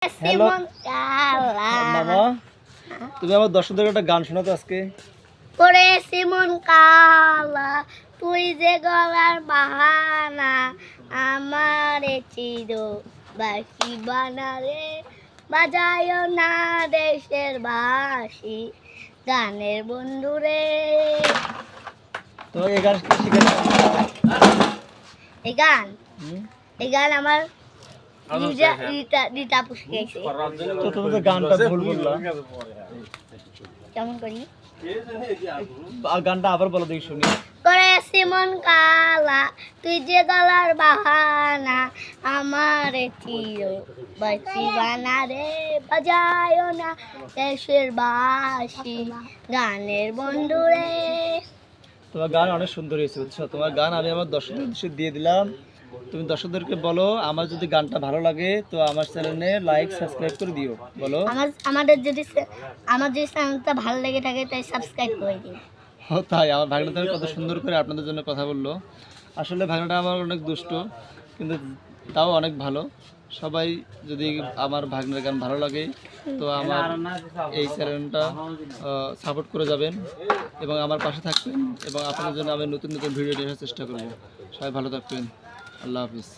Hello মামা, তুমি আমার দর্শকদের একটা গান শোনাতো আজকে। করে সিমন কালা তুই যে গলার বাহানা আমারে চির বাসি বানারে বাজায় না দেশের বাসি গানের বন্ধুরে। তোমাকে এই গান কে শিখালো? এই গান হুম? এই গান আমার রিতা আপু শিখাইছে। তো তুমি তো গানটা ভুল বললা। কেমন করি? আর গানটা আবার বলো দেখি শুনি। করে সিমন কালা তুই যে গলার বাহানা আমারে চির বাসি বানারে বাজায় না দেশের বাসি গানের বন্ধুরে। তোমার গান অনেক সুন্দর হয়েছে, বুঝছো? তোমার গান আমি আমার দর্শকদের উদ্দেশ্যে দিয়ে দিলাম। তুমি দর্শকদেরকে বলো আমার যদি গানটা ভালো লাগে তো আমার চ্যানেলে লাইক সাবস্ক্রাইব করে দিও। বলো আমার যদি চ্যানেলটা ভালো লেগে থাকে তাই সাবস্ক্রাইব করে দিন। ও তাই? আমার ভাগনাটা কত সুন্দর করে আপনাদের জন্য কথা বললো। আসলে ভাগনাটা আমার অনেক দুষ্ট, কিন্তু তাও অনেক ভালো। সবাই যদি আমার ভাগনার গান ভালো লাগে তো আমার এই চ্যানেলটা সাপোর্ট করে যাবেন এবং আমার পাশে থাকবেন, এবং আপনাদের জন্য আমি নতুন নতুন ভিডিও দেওয়ার চেষ্টা করব। সবাই ভালো থাকবেন। আল্লাহ হাফিজ।